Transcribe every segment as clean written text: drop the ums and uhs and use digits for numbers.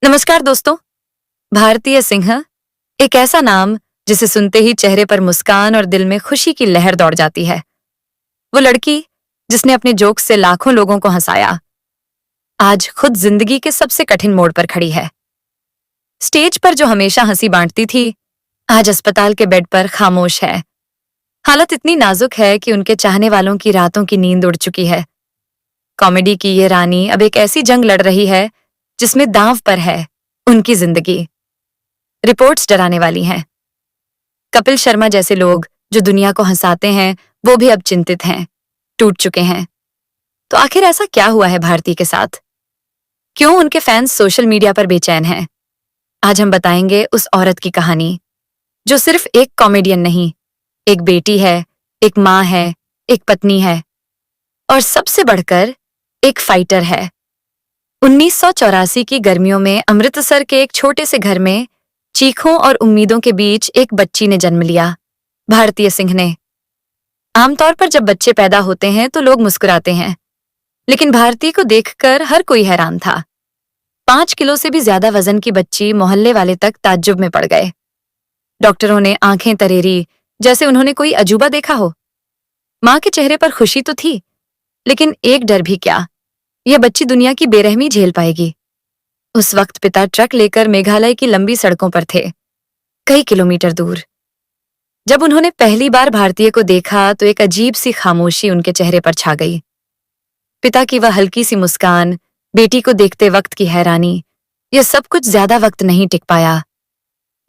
नमस्कार दोस्तों। भारतीय सिंह एक ऐसा नाम जिसे सुनते ही चेहरे पर मुस्कान और दिल में खुशी की लहर दौड़ जाती है। वो लड़की जिसने अपने जोक्स से लाखों लोगों को हंसाया, आज खुद जिंदगी के सबसे कठिन मोड़ पर खड़ी है। स्टेज पर जो हमेशा हंसी बांटती थी, आज अस्पताल के बेड पर खामोश है। हालत इतनी नाजुक है कि उनके चाहने वालों की रातों की नींद उड़ चुकी है। कॉमेडी की ये रानी अब एक ऐसी जंग लड़ रही है जिसमें दांव पर है उनकी जिंदगी। रिपोर्ट्स डराने वाली हैं। कपिल शर्मा जैसे लोग जो दुनिया को हंसाते हैं, वो भी अब चिंतित हैं, टूट चुके हैं। तो आखिर ऐसा क्या हुआ है भारती के साथ? क्यों उनके फैंस सोशल मीडिया पर बेचैन हैं? आज हम बताएंगे उस औरत की कहानी जो सिर्फ एक कॉमेडियन नहीं, एक बेटी है, एक माँ है, एक पत्नी है और सबसे बढ़कर एक फाइटर है। 1984 की गर्मियों में अमृतसर के एक छोटे से घर में चीखों और उम्मीदों के बीच एक बच्ची ने जन्म लिया, भारतीय सिंह ने। आमतौर पर जब बच्चे पैदा होते हैं तो लोग मुस्कुराते हैं, लेकिन भारती को देखकर हर कोई हैरान था। 5 किलो से भी ज्यादा वजन की बच्ची मोहल्ले वाले तक ताज्जुब में पड़ गए। डॉक्टरों ने आंखें तरेरी जैसे उन्होंने कोई अजूबा देखा हो। माँ के चेहरे पर खुशी तो थी, लेकिन एक डर भी, क्या यह बच्ची दुनिया की बेरहमी झेल पाएगी? उस वक्त पिता ट्रक लेकर मेघालय की लंबी सड़कों पर थे, कई किलोमीटर दूर। जब उन्होंने पहली बार भारतीय को देखा तो एक अजीब सी खामोशी उनके चेहरे पर छा गई। पिता की वह हल्की सी मुस्कान, बेटी को देखते वक्त की हैरानी, यह सब कुछ ज्यादा वक्त नहीं टिक पाया।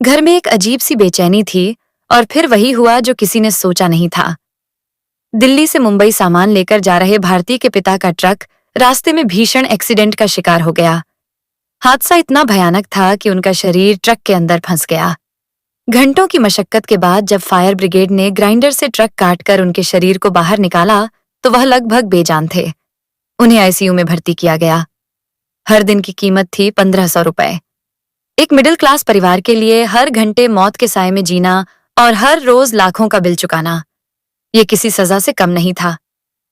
घर में एक अजीब सी बेचैनी थी और फिर वही हुआ जो किसी ने सोचा नहीं था। दिल्ली से मुंबई सामान लेकर जा रहे भारती के पिता का ट्रक रास्ते में भीषण एक्सीडेंट का शिकार हो गया। हादसा इतना भयानक था कि उनका शरीर ट्रक के अंदर फंस गया। घंटों की मशक्कत के बाद जब फायर ब्रिगेड ने ग्राइंडर से ट्रक काटकर उनके शरीर को बाहर निकाला तो वह लगभग बेजान थे। उन्हें आईसीयू में भर्ती किया गया। हर दिन की कीमत थी 1500 रुपए। एक मिडिल क्लास परिवार के लिए हर घंटे मौत के साए में जीना और हर रोज लाखों का बिल चुकाना, ये किसी सजा से कम नहीं था।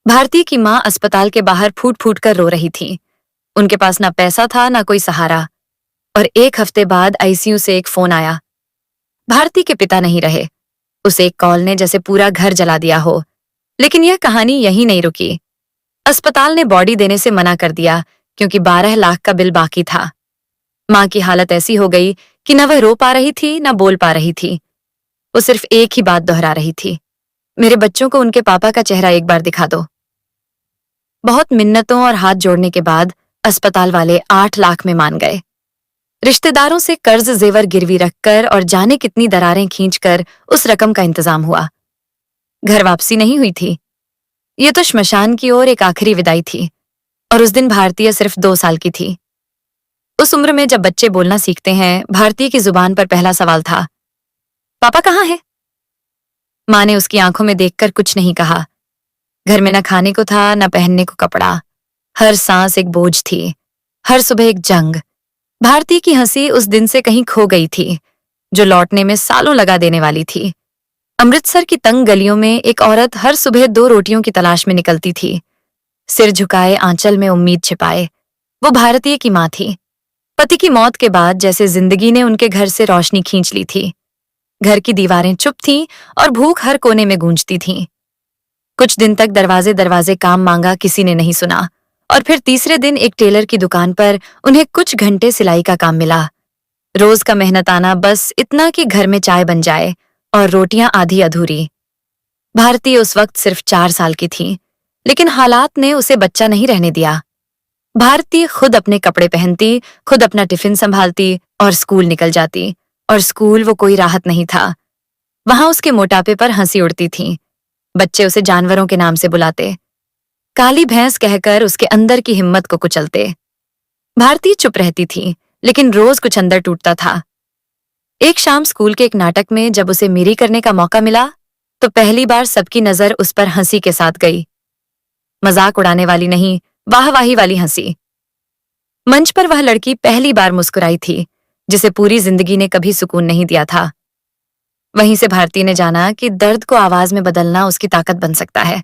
भारती की माँ अस्पताल के बाहर फूट फूट कर रो रही थी। उनके पास ना पैसा था ना कोई सहारा। और एक हफ्ते बाद आईसीयू से एक फोन आया। भारती के पिता नहीं रहे। उस एक कॉल ने जैसे पूरा घर जला दिया हो। लेकिन यह कहानी यहीं नहीं रुकी। अस्पताल ने बॉडी देने से मना कर दिया क्योंकि 12 लाख का बिल बाकी था। माँ की हालत ऐसी हो गई कि न वह रो पा रही थी न बोल पा रही थी। वो सिर्फ एक ही बात दोहरा रही थी, मेरे बच्चों को उनके पापा का चेहरा एक बार दिखा दो। बहुत मिन्नतों और हाथ जोड़ने के बाद अस्पताल वाले 8 लाख में मान गए। रिश्तेदारों से कर्ज जेवर गिरवी रखकर और जाने कितनी दरारें खींचकर उस रकम का इंतजाम हुआ। घर वापसी नहीं हुई थी। ये तो श्मशान की ओर एक आखिरी विदाई थी। और उस दिन भारतीय सिर्फ 2 साल की थी। उस उम्र में जब बच्चे बोलना सीखते हैं, भारतीय की जुबान पर पहला सवाल था, पापा कहाँ है? माँ ने उसकी आंखों में देखकर कुछ नहीं कहा। घर में न खाने को था न पहनने को कपड़ा। हर सांस एक बोझ थी, हर सुबह एक जंग। भारती की हंसी उस दिन से कहीं खो गई थी, जो लौटने में सालों लगा देने वाली थी। अमृतसर की तंग गलियों में एक औरत हर सुबह 2 रोटियों की तलाश में निकलती थी, सिर झुकाए, आंचल में उम्मीद छिपाए। वो भारतीय की माँ थी। पति की मौत के बाद जैसे जिंदगी ने उनके घर से रोशनी खींच ली थी। घर की दीवारें चुप थीं और भूख हर कोने में गूंजती थी। कुछ दिन तक दरवाजे दरवाजे काम मांगा, किसी ने नहीं सुना। और फिर तीसरे दिन एक टेलर की दुकान पर उन्हें कुछ घंटे सिलाई का काम मिला। रोज का मेहनताना, बस इतना कि घर में चाय बन जाए और रोटियां आधी अधूरी। भारती उस वक्त सिर्फ 4 साल की थी, लेकिन हालात ने उसे बच्चा नहीं रहने दिया। भारती खुद अपने कपड़े पहनती, खुद अपना टिफिन संभालती और स्कूल निकल जाती। और स्कूल वो कोई राहत नहीं था। वहां उसके मोटापे पर हंसी उड़ती थी। बच्चे उसे जानवरों के नाम से बुलाते, काली भैंस कहकर उसके अंदर की हिम्मत को कुचलते। भारती चुप रहती थी, लेकिन रोज कुछ अंदर टूटता था। एक शाम स्कूल के एक नाटक में जब उसे मिरी करने का मौका मिला, तो पहली बार सबकी नजर उस पर हंसी के साथ गई। मजाक उड़ाने वाली नहीं, वाहवाही वाली हंसी। मंच पर वह लड़की पहली बार मुस्कुराई थी, जिसे पूरी जिंदगी ने कभी सुकून नहीं दिया था। वहीं से भारती ने जाना कि दर्द को आवाज में बदलना उसकी ताकत बन सकता है।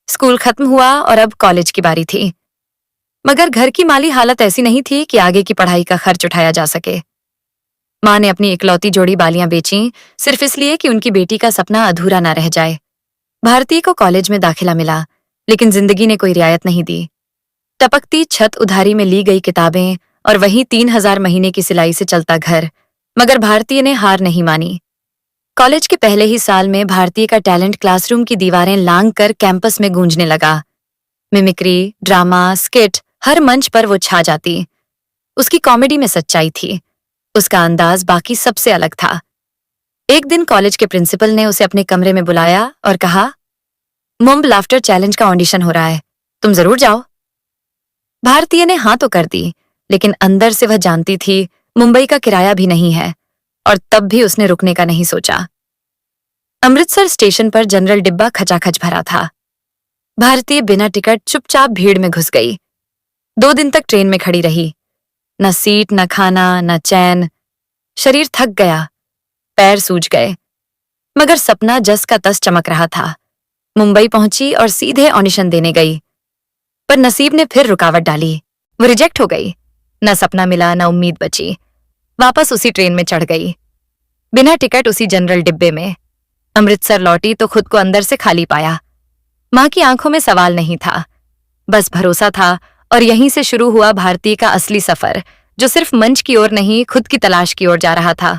स्कूल खत्म हुआ और अब कॉलेज की बारी थी। मगर घर की माली हालत ऐसी नहीं थी कि आगे की पढ़ाई का खर्च उठाया जा सके। माँ ने अपनी इकलौती जोड़ी बालियां बेची सिर्फ इसलिए कि उनकी बेटी का सपना अधूरा ना रह जाए। भारती को कॉलेज में दाखिला मिला, लेकिन जिंदगी ने कोई रियायत नहीं दी। टपकती छत, उधारी में ली गई किताबें और वही 3,000 महीने की सिलाई से चलता घर। मगर भारतीय ने हार नहीं मानी। कॉलेज के पहले ही साल में भारतीय का टैलेंट क्लासरूम की दीवारें लांग कर कैंपस में गूंजने लगा। मिमिक्री, ड्रामा, स्किट, हर मंच पर वो छा जाती। उसकी कॉमेडी में सच्चाई थी। उसका अंदाज बाकी सबसे अलग था। एक दिन कॉलेज के प्रिंसिपल ने उसे अपने कमरे में बुलाया और कहा, मुंब लाफ्टर चैलेंज का ऑडिशन हो रहा है, तुम जरूर जाओ। भारतीय ने हाँ तो कर दी, लेकिन अंदर से वह जानती थी मुंबई का किराया भी नहीं है, और तब भी उसने रुकने का नहीं सोचा। अमृतसर स्टेशन पर जनरल डिब्बा खचाखच भरा था। भारतीय बिना टिकट चुपचाप भीड़ में घुस गई। 2 दिन तक ट्रेन में खड़ी रही। न सीट, न खाना, न चैन। शरीर थक गया, पैर सूज गए, मगर सपना जस का तस चमक रहा था। मुंबई पहुंची और सीधे ऑडिशन देने गई, पर नसीब ने फिर रुकावट डाली। वो रिजेक्ट हो गई। न सपना मिला, न उम्मीद बची। वापस उसी ट्रेन में चढ़ गई, बिना टिकट, उसी जनरल डिब्बे में। अमृतसर लौटी तो खुद को अंदर से खाली पाया। माँ की आंखों में सवाल नहीं था, बस भरोसा था। और यहीं से शुरू हुआ भारती का असली सफर, जो सिर्फ मंच की ओर नहीं, खुद की तलाश की ओर जा रहा था।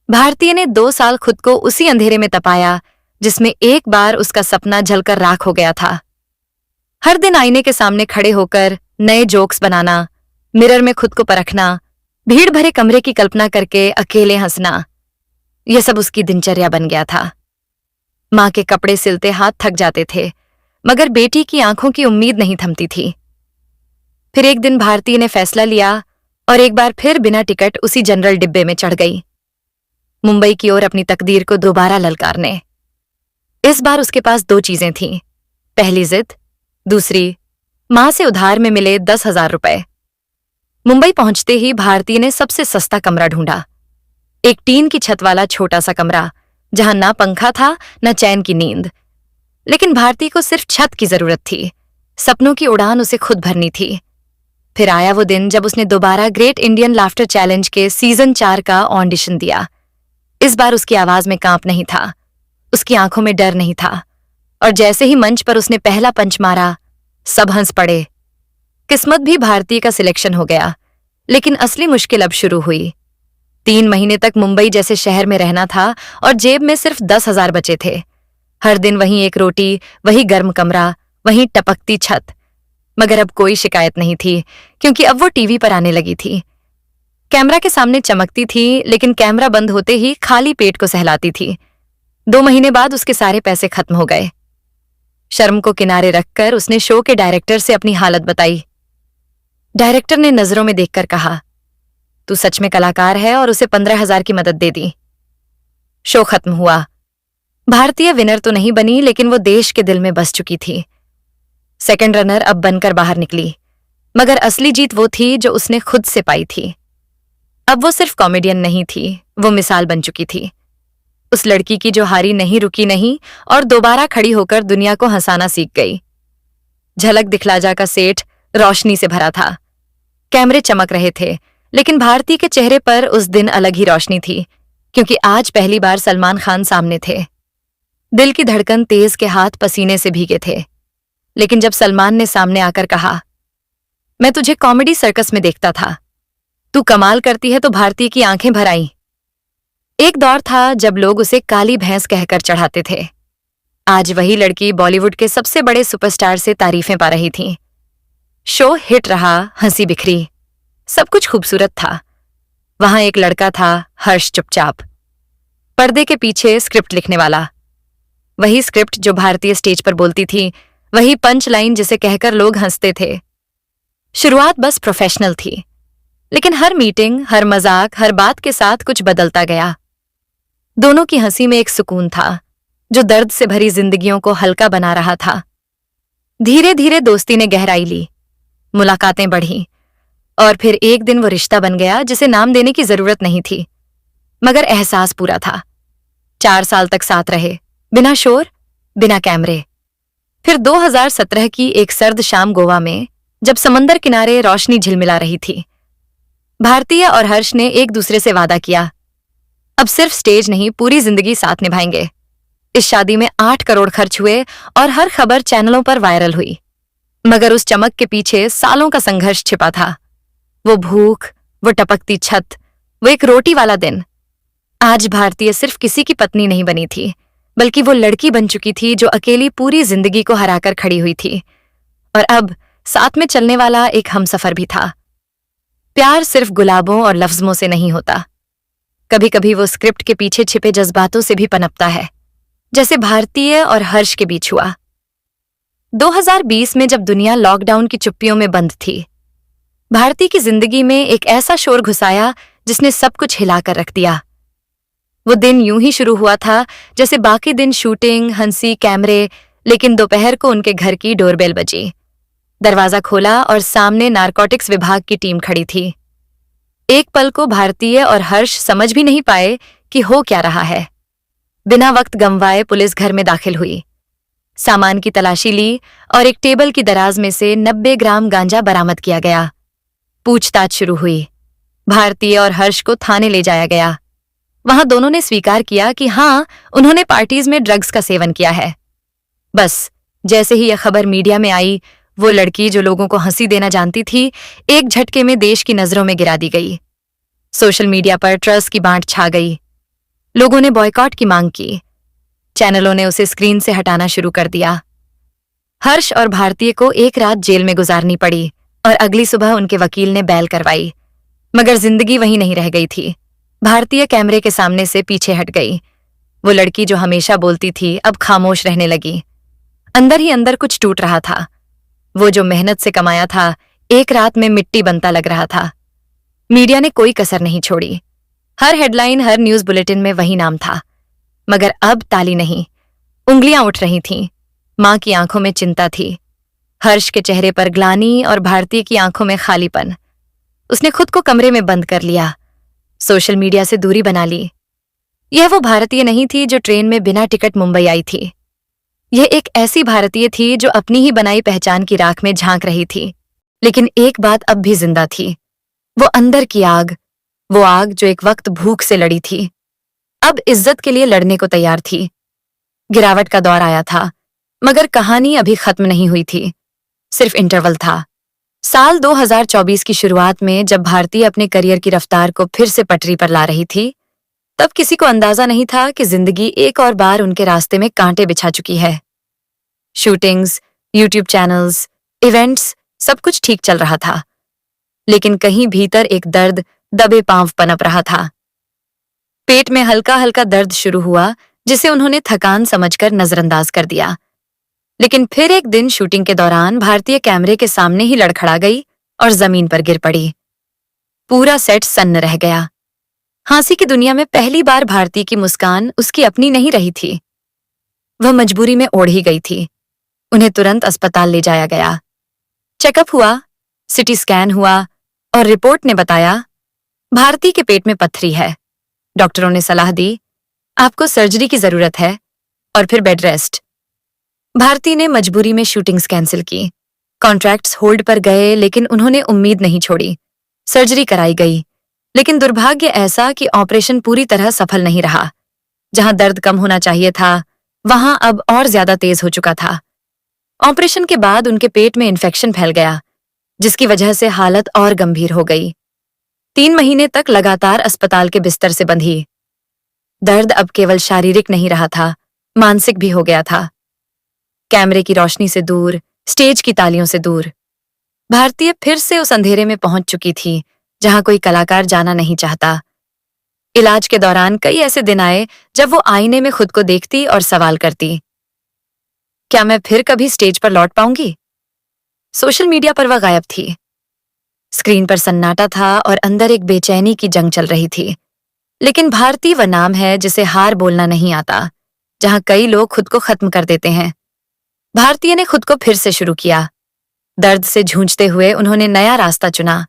भारतीय ने 2 साल खुद को उसी अंधेरे में तपाया जिसमें एक बार उसका सपना जलकर राख हो गया था। हर दिन आईने के सामने खड़े होकर नए जोक्स बनाना, मिरर में खुद को परखना, भीड़ भरे कमरे की कल्पना करके अकेले हंसना, यह सब उसकी दिनचर्या बन गया था। माँ के कपड़े सिलते हाथ थक जाते थे, मगर बेटी की आंखों की उम्मीद नहीं थमती थी। फिर एक दिन भारती ने फैसला लिया और एक बार फिर बिना टिकट उसी जनरल डिब्बे में चढ़ गई, मुंबई की ओर अपनी तकदीर को दोबारा ललकारने। इस बार उसके पास 2 चीजें थीं, पहली जिद, दूसरी मां से उधार में मिले 10,000 रुपए। मुंबई पहुंचते ही भारती ने सबसे सस्ता कमरा ढूंढा, एक टीन की छत वाला छोटा सा कमरा, जहां ना पंखा था, न चैन की नींद। लेकिन भारती को सिर्फ छत की जरूरत थी, सपनों की उड़ान उसे खुद भरनी थी। फिर आया वो दिन जब उसने दोबारा ग्रेट इंडियन लाफ्टर चैलेंज के सीजन 4 का ऑडिशन दिया। इस बार उसकी आवाज में कांप नहीं था, उसकी आंखों में डर नहीं था, और जैसे ही मंच पर उसने पहला पंच मारा, सब हंस पड़े। किस्मत भी भारती का सिलेक्शन हो गया, लेकिन असली मुश्किल अब शुरू हुई। 3 महीने तक मुंबई जैसे शहर में रहना था और जेब में सिर्फ 10,000 बचे थे। हर दिन वहीं एक रोटी, वही गर्म कमरा, वहीं टपकती छत। मगर अब कोई शिकायत नहीं थी, क्योंकि अब वो टीवी पर आने लगी थी। कैमरा के सामने चमकती थी, लेकिन कैमरा बंद होते ही खाली पेट को सहलाती थी। 2 महीने बाद उसके सारे पैसे खत्म हो गए। शर्म को किनारे रखकर उसने शो के डायरेक्टर से अपनी हालत बताई। डायरेक्टर ने नजरों में देखकर कहा, तू सच में कलाकार है, और उसे 15,000 की मदद दे दी। शो खत्म हुआ। भारतीय विनर तो नहीं बनी, लेकिन वो देश के दिल में बस चुकी थी। सेकंड रनर अब बनकर बाहर निकली, मगर असली जीत वो थी जो उसने खुद से पाई थी। अब वो सिर्फ कॉमेडियन नहीं थी, वो मिसाल बन चुकी थी। उस लड़की की जो हारी नहीं, रुकी नहीं, और दोबारा खड़ी होकर दुनिया को हंसाना सीख गई। झलक दिखलाजा का सेट रोशनी से भरा था, कैमरे चमक रहे थे, लेकिन भारती के चेहरे पर उस दिन अलग ही रोशनी थी, क्योंकि आज पहली बार सलमान खान सामने थे। दिल की धड़कन तेज के हाथ पसीने से भीगे थे। लेकिन जब सलमान ने सामने आकर कहा, मैं तुझे कॉमेडी सर्कस में देखता था, तू कमाल करती है, तो भारती की आंखें भर आईं। एक दौर था जब लोग उसे काली भैंस कहकर चढ़ाते थे। आज वही लड़की बॉलीवुड के सबसे बड़े सुपरस्टार से तारीफें पा रही थी। शो हिट रहा, हंसी बिखरी, सब कुछ खूबसूरत था। वहां एक लड़का था, हर्ष, चुपचाप, पर्दे के पीछे स्क्रिप्ट लिखने वाला। वही स्क्रिप्ट जो भारतीय स्टेज पर बोलती थी, वही पंच लाइन जिसे कहकर लोग हंसते थे। शुरुआत बस प्रोफेशनल थी, लेकिन हर मीटिंग, हर मजाक, हर बात के साथ कुछ बदलता गया। दोनों की हंसी में एक सुकून था, जो दर्द से भरी जिंदगियों को हल्का बना रहा था। धीरे धीरे दोस्ती ने गहराई ली, मुलाकातें बढ़ी, और फिर एक दिन वो रिश्ता बन गया जिसे नाम देने की जरूरत नहीं थी, मगर एहसास पूरा था। 4 साल तक साथ रहे, बिना शोर, बिना कैमरे। फिर 2017 की एक सर्द शाम गोवा में जब समंदर किनारे रोशनी झिलमिला रही थी। भारतीय और हर्ष ने एक दूसरे से वादा किया, अब सिर्फ स्टेज नहीं, पूरी जिंदगी साथ निभाएंगे। इस शादी में 8 करोड़ खर्च हुए और हर खबर चैनलों पर वायरल हुई। मगर उस चमक के पीछे सालों का संघर्ष छिपा था। वो भूख, वो टपकती छत, वो एक रोटी वाला दिन। आज भारतीय सिर्फ किसी की पत्नी नहीं बनी थी, बल्कि वो लड़की बन चुकी थी जो अकेली पूरी जिंदगी को हराकर खड़ी हुई थी। और अब साथ में चलने वाला एक हमसफर भी था। प्यार सिर्फ गुलाबों और लफ्जों से नहीं होता, कभी कभी वो स्क्रिप्ट के पीछे छिपे जज्बातों से भी पनपता है, जैसे भारतीय और हर्ष के बीच हुआ। 2020 में जब दुनिया लॉकडाउन की चुप्पियों में बंद थी, भारती की जिंदगी में एक ऐसा शोर घुसाया जिसने सब कुछ हिलाकर रख दिया। वो दिन यूं ही शुरू हुआ था जैसे बाकी दिन शूटिंग, हंसी, कैमरे, लेकिन दोपहर को उनके घर की डोरबेल बजी। दरवाजा खोला और सामने नारकोटिक्स विभाग की टीम खड़ी थी। एक पल को भारतीय और हर्ष समझ भी नहीं पाए कि हो क्या रहा है। बिना वक्त गंवाए पुलिस घर में दाखिल हुई, सामान की तलाशी ली और एक टेबल की दराज में से 90 ग्राम गांजा बरामद किया गया। पूछताछ शुरू हुई। भारतीय और हर्ष को थाने ले जाया गया। वहां दोनों ने स्वीकार किया कि हाँ, उन्होंने पार्टीज में ड्रग्स का सेवन किया है। बस जैसे ही यह खबर मीडिया में आई, वो लड़की जो लोगों को हंसी देना जानती थी, एक झटके में देश की नजरों में गिरा दी गई। सोशल मीडिया पर ट्रस्ट की बांट छा गई। लोगों ने बॉयकॉट की मांग की। चैनलों ने उसे स्क्रीन से हटाना शुरू कर दिया। हर्ष और भारतीय को एक रात जेल में गुजारनी पड़ी और अगली सुबह उनके वकील ने बैल करवाई। मगर जिंदगी वहीं नहीं रह गई थी। भारतीय कैमरे के सामने से पीछे हट गई। वो लड़की जो हमेशा बोलती थी अब खामोश रहने लगी। अंदर ही अंदर कुछ टूट रहा था। वो जो मेहनत से कमाया था, एक रात में मिट्टी बनता लग रहा था। मीडिया ने कोई कसर नहीं छोड़ी। हर हेडलाइन, हर न्यूज बुलेटिन में वही नाम था। मगर अब ताली नहीं, उंगलियां उठ रही थीं। मां की आंखों में चिंता थी, हर्ष के चेहरे पर ग्लानि और भारती की आंखों में खालीपन। उसने खुद को कमरे में बंद कर लिया, सोशल मीडिया से दूरी बना ली। यह वो भारतीय नहीं थी जो ट्रेन में बिना टिकट मुंबई आई थी। यह एक ऐसी भारतीय थी जो अपनी ही बनाई पहचान की राख में झांक रही थी। लेकिन एक बात अब भी जिंदा थी, वो अंदर की आग, वो आग जो एक वक्त भूख से लड़ी थी, अब इज्जत के लिए लड़ने को तैयार थी। गिरावट का दौर आया था, मगर कहानी अभी खत्म नहीं हुई थी, सिर्फ इंटरवल था। साल 2024 की शुरुआत में जब भारती अपने करियर की रफ्तार को फिर से पटरी पर ला रही थी, तब किसी को अंदाजा नहीं था कि जिंदगी एक और बार उनके रास्ते में कांटे बिछा चुकी है। शूटिंग्स, यूट्यूब चैनल्स, इवेंट्स, सब कुछ ठीक चल रहा था, लेकिन कहीं भीतर एक दर्द दबे पांव पनप रहा था। पेट में हल्का हल्का दर्द शुरू हुआ, जिसे उन्होंने थकान समझकर नजरअंदाज कर दिया। लेकिन फिर एक दिन शूटिंग के दौरान भारतीय कैमरे के सामने ही लड़खड़ा गई और जमीन पर गिर पड़ी। पूरा सेट सन्न रह गया। हंसी की दुनिया में पहली बार भारती की मुस्कान उसकी अपनी नहीं रही थी। वह मजबूरी में ओढ़ ही गई थी। उन्हें तुरंत अस्पताल ले जाया गया। चेकअप हुआ, सिटी स्कैन हुआ और रिपोर्ट ने बताया भारती के पेट में पत्थरी है। डॉक्टरों ने सलाह दी, आपको सर्जरी की जरूरत है और फिर बेड रेस्ट। भारती ने मजबूरी में शूटिंग्स कैंसिल की। कॉन्ट्रैक्ट्स होल्ड पर गए, लेकिन उन्होंने उम्मीद नहीं छोड़ी। सर्जरी कराई गई, लेकिन दुर्भाग्य ऐसा कि ऑपरेशन पूरी तरह सफल नहीं रहा। जहां दर्द कम होना चाहिए था, वहां अब और ज्यादा तेज हो चुका था। ऑपरेशन के बाद उनके पेट में इन्फेक्शन फैल गया, जिसकी वजह से हालत और गंभीर हो गई। 3 महीने तक लगातार अस्पताल के बिस्तर से बंधी। दर्द अब केवल शारीरिक नहीं रहा था, मानसिक भी हो गया था। कैमरे की रोशनी से दूर, स्टेज की तालियों से दूर, भारतीय फिर से उस अंधेरे में पहुंच चुकी थी जहां कोई कलाकार जाना नहीं चाहता। इलाज के दौरान कई ऐसे दिन आए जब वो आईने में खुद को देखती और सवाल करती, क्या मैं फिर कभी स्टेज पर लौट पाऊंगी? सोशल मीडिया पर वह गायब थी। स्क्रीन पर सन्नाटा था और अंदर एक बेचैनी की जंग चल रही थी। लेकिन भारती वह नाम है जिसे हार बोलना नहीं आता, जहां कई लोग खुद को खत्म कर देते हैं। भारतीय ने खुद को फिर से शुरू किया। दर्द से जूझते हुए उन्होंने नया रास्ता चुना,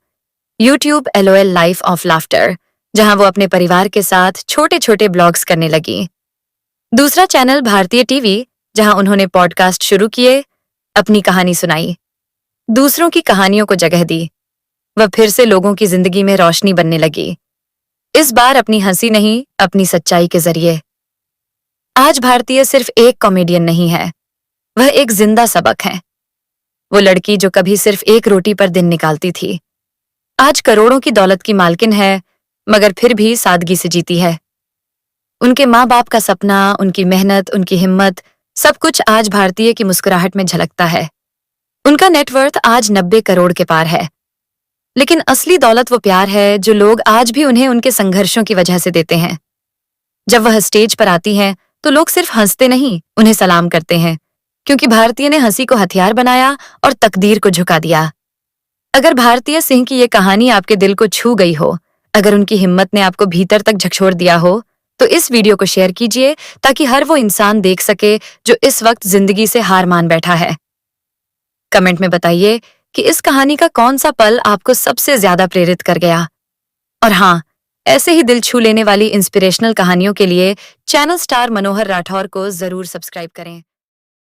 YouTube LOL life of laughter, जहां वो अपने परिवार के साथ छोटे छोटे ब्लॉग्स करने लगी। दूसरा चैनल भारतीय टीवी, जहां उन्होंने पॉडकास्ट शुरू किए, अपनी कहानी सुनाई। दूसरों की कहानियों को जगह दी। वह फिर से लोगों की जिंदगी में रोशनी बनने लगी, इस बार अपनी हंसी नहीं, अपनी सच्चाई के जरिए। आज भारतीय सिर्फ एक कॉमेडियन नहीं है, वह एक जिंदा सबक है। वो लड़की जो कभी सिर्फ एक रोटी पर दिन निकालती थी, आज करोड़ों की दौलत की मालकिन है, मगर फिर भी सादगी से जीती है। उनके माँ बाप का सपना, उनकी मेहनत, उनकी हिम्मत, सब कुछ आज भारतीय की मुस्कुराहट में झलकता है। उनका नेटवर्थ आज 90 करोड़ के पार है, लेकिन असली दौलत वो प्यार है जो लोग आज भी उन्हें उनके संघर्षों की वजह से देते हैं। जब वह स्टेज पर आती हैं, तो लोग सिर्फ हंसते नहीं, उन्हें सलाम करते हैं, क्योंकि भारतीय ने हंसी को हथियार बनाया और तकदीर को झुका दिया। अगर भारतीय सिंह की ये कहानी आपके दिल को छू गई हो, अगर उनकी हिम्मत ने आपको भीतर तक झकझोर दिया हो, तो इस वीडियो को शेयर कीजिए ताकि हर वो इंसान देख सके जो इस वक्त जिंदगी से हार मान बैठा है। कमेंट में बताइए कि इस कहानी का कौन सा पल आपको सबसे ज्यादा प्रेरित कर गया। और हाँ, ऐसे ही दिल छू लेने वाली इंस्पिरेशनल कहानियों के लिए चैनल स्टार मनोहर राठौर को जरूर सब्सक्राइब करें।